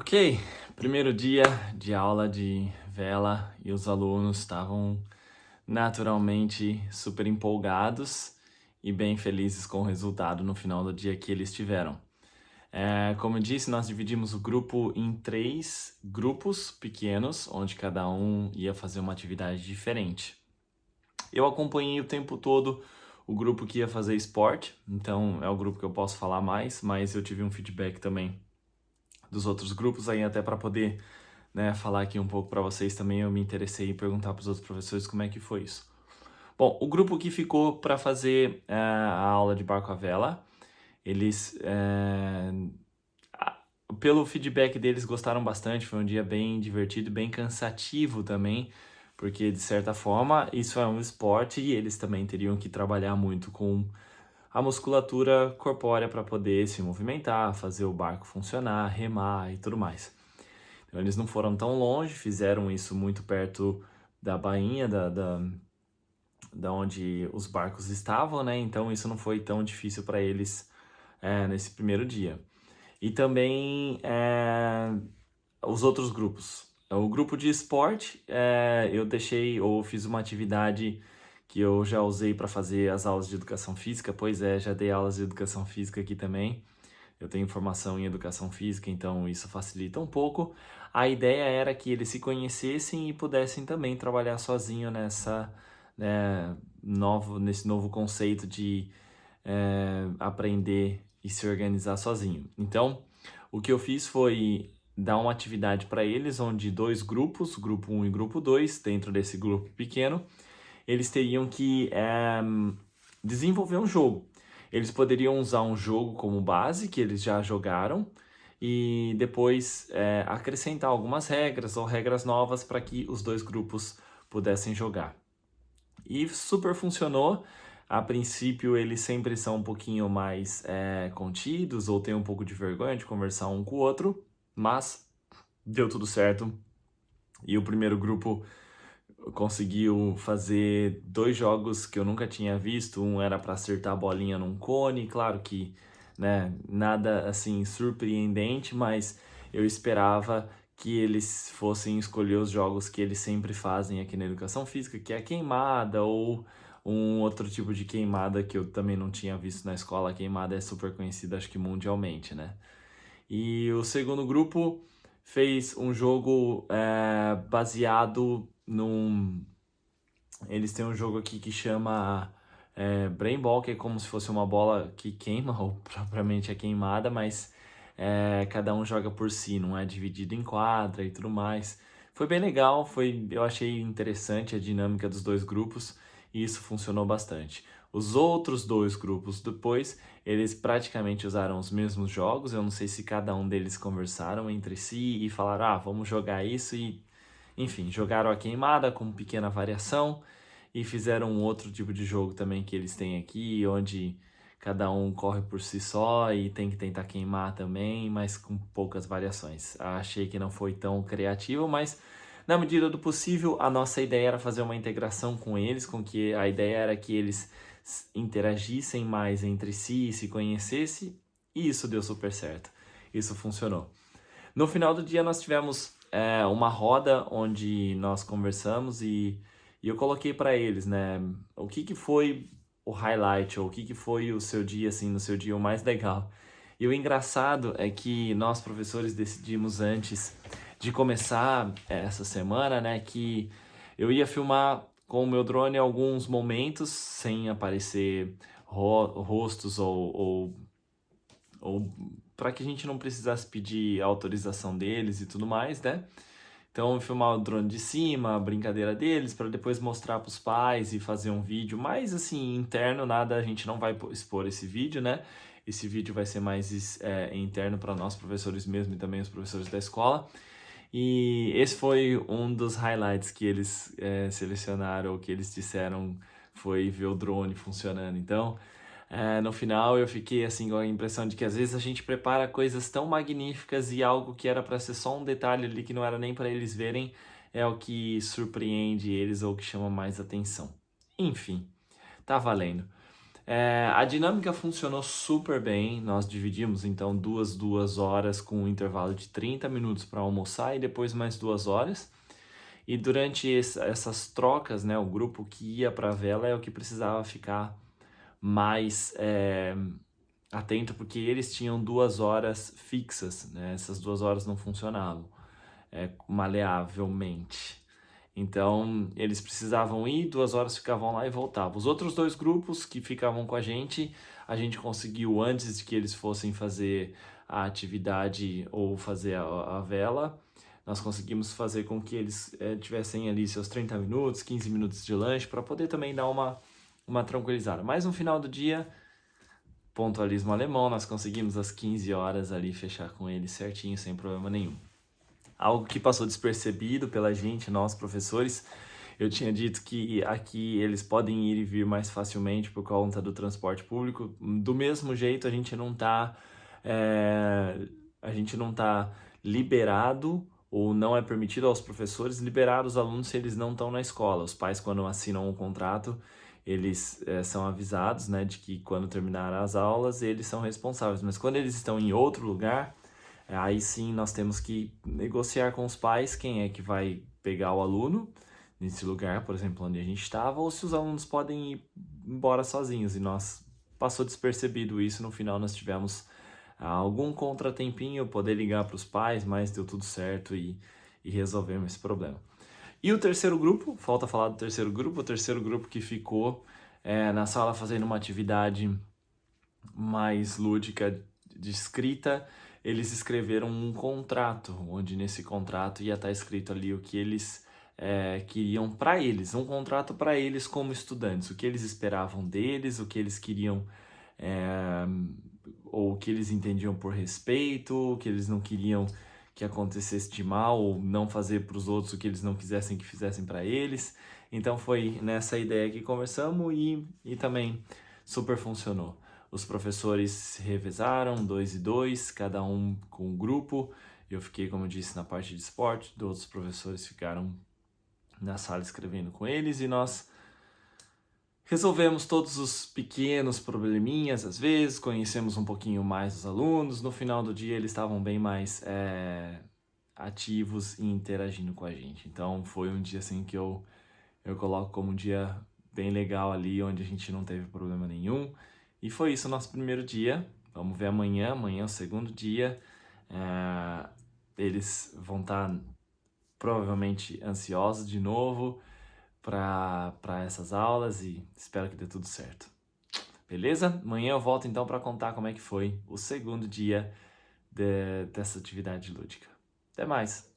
Ok, primeiro dia de aula de vela e os alunos estavam naturalmente super empolgados e bem felizes com o resultado no final do dia que eles tiveram. Como eu disse, nós dividimos o grupo em 3 grupos pequenos, onde cada um ia fazer uma atividade diferente. Eu acompanhei o tempo todo o grupo que ia fazer esporte, então é o grupo que eu posso falar mais, mas eu tive um feedback também dos outros grupos aí até para poder, né, falar aqui um pouco para vocês também. Eu me interessei em perguntar para os outros professores como é que foi isso. Bom, o grupo que ficou para fazer a aula de barco à vela, eles, pelo feedback deles, gostaram bastante. Foi um dia bem divertido, bem cansativo também, porque de certa forma isso é um esporte e eles também teriam que trabalhar muito com a musculatura corpórea para poder se movimentar, fazer o barco funcionar, remar e tudo mais. Então, eles não foram tão longe, fizeram isso muito perto da bainha, da onde os barcos estavam, né? Então isso não foi tão difícil para eles nesse primeiro dia. E também os outros grupos. O grupo de esporte, eu deixei ou fiz uma atividade que eu já usei para fazer as aulas de educação física. Pois é, já dei aulas de educação física aqui também. Eu tenho formação em educação física, então isso facilita um pouco. A ideia era que eles se conhecessem e pudessem também trabalhar sozinho nesse novo conceito de aprender e se organizar sozinho. Então, o que eu fiz foi dar uma atividade para eles, onde 2 grupos, grupo 1 e grupo 2, dentro desse grupo pequeno, eles teriam que desenvolver um jogo. Eles poderiam usar um jogo como base, que eles já jogaram, e depois acrescentar algumas regras ou regras novas para que os 2 grupos pudessem jogar. E super funcionou. A princípio, eles sempre são um pouquinho mais contidos ou têm um pouco de vergonha de conversar um com o outro, mas deu tudo certo. E o primeiro grupo conseguiu fazer 2 jogos que eu nunca tinha visto. Um era para acertar a bolinha num cone, claro que, né, nada assim surpreendente, mas eu esperava que eles fossem escolher os jogos que eles sempre fazem aqui na educação física, que é a queimada ou um outro tipo de queimada que eu também não tinha visto na escola. A queimada é super conhecida, acho que mundialmente, né? E o segundo grupo fez um jogo baseado num. Eles têm um jogo aqui que chama Brain Ball, que é como se fosse uma bola que queima, ou propriamente é queimada, mas cada um joga por si, não é dividido em quadra e tudo mais. Foi bem legal, eu achei interessante a dinâmica dos 2 grupos e isso funcionou bastante. Os outros 2 grupos depois, eles praticamente usaram os mesmos jogos. Eu não sei se cada um deles conversaram entre si e falaram, vamos jogar isso e, enfim, jogaram a queimada com pequena variação e fizeram um outro tipo de jogo também que eles têm aqui, onde cada um corre por si só e tem que tentar queimar também, mas com poucas variações. Achei que não foi tão criativo, mas na medida do possível, a nossa ideia era fazer uma integração com eles, com que a ideia era que eles interagissem mais entre si, se conhecessem, e isso deu super certo. Isso funcionou. No final do dia nós tivemos uma roda onde nós conversamos e eu coloquei para eles, né, o que foi o highlight, ou o que foi o seu dia, assim, no seu dia o mais legal. E o engraçado é que nós, professores, decidimos antes de começar essa semana, né, que eu ia filmar com o meu drone alguns momentos, sem aparecer rostos ou para que a gente não precisasse pedir autorização deles e tudo mais, né? Então, filmar o drone de cima, a brincadeira deles, para depois mostrar para os pais e fazer um vídeo mais assim interno. Nada, a gente não vai expor esse vídeo, né? Esse vídeo vai ser mais interno para nós professores mesmo e também os professores da escola. E esse foi um dos highlights que eles selecionaram, ou que eles disseram, foi ver o drone funcionando. Então, no final eu fiquei assim com a impressão de que às vezes a gente prepara coisas tão magníficas e algo que era para ser só um detalhe ali, que não era nem para eles verem, é o que surpreende eles ou que chama mais atenção. Enfim, tá valendo. A dinâmica funcionou super bem. Nós dividimos então duas horas com um intervalo de 30 minutos para almoçar e depois mais 2 horas. E durante essas trocas, né, o grupo que ia para a vela é o que precisava ficar mais atento, porque eles tinham 2 horas fixas, né? Essas 2 horas não funcionavam maleavelmente. Então, eles precisavam ir, 2 horas ficavam lá e voltavam. Os outros 2 grupos que ficavam com a gente conseguiu, antes de que eles fossem fazer a atividade ou fazer a vela, nós conseguimos fazer com que eles tivessem ali seus 30 minutos, 15 minutos de lanche, para poder também dar uma tranquilizada. Mas no final do dia, pontualismo alemão, nós conseguimos às 15 horas ali fechar com eles certinho, sem problema nenhum. Algo que passou despercebido pela gente, nós professores, eu tinha dito que aqui eles podem ir e vir mais facilmente por conta do transporte público. Do mesmo jeito, a gente não tá liberado, ou não é permitido aos professores liberar os alunos se eles não estão na escola. Os pais, quando assinam um contrato, eles são avisados, né, de que quando terminar as aulas, eles são responsáveis. Mas quando eles estão em outro lugar, aí sim nós temos que negociar com os pais quem é que vai pegar o aluno nesse lugar, por exemplo, onde a gente estava, ou se os alunos podem ir embora sozinhos. E nós passou despercebido isso. No final nós tivemos algum contratempinho, poder ligar para os pais, mas deu tudo certo e resolvemos esse problema. E o terceiro grupo, falta falar do terceiro grupo, o terceiro grupo que ficou na sala fazendo uma atividade mais lúdica de escrita. Eles escreveram um contrato, onde nesse contrato ia estar escrito ali o que eles queriam para eles, um contrato para eles como estudantes, o que eles esperavam deles, o que eles queriam, ou o que eles entendiam por respeito, o que eles não queriam que acontecesse de mal, ou não fazer para os outros o que eles não quisessem que fizessem para eles. Então foi nessa ideia que conversamos e também super funcionou. Os professores se revezaram, 2 e 2, cada um com um grupo. Eu fiquei, como eu disse, na parte de esporte, outros professores ficaram na sala escrevendo com eles e nós resolvemos todos os pequenos probleminhas, às vezes, conhecemos um pouquinho mais os alunos. No final do dia, eles estavam bem mais ativos e interagindo com a gente. Então, foi um dia assim que eu coloco como um dia bem legal ali, onde a gente não teve problema nenhum. E foi isso o nosso primeiro dia. Vamos ver amanhã. Amanhã é o segundo dia. Eles vão estar provavelmente ansiosos de novo para essas aulas e espero que dê tudo certo. Beleza? Amanhã eu volto então para contar como é que foi o segundo dia dessa atividade lúdica. Até mais!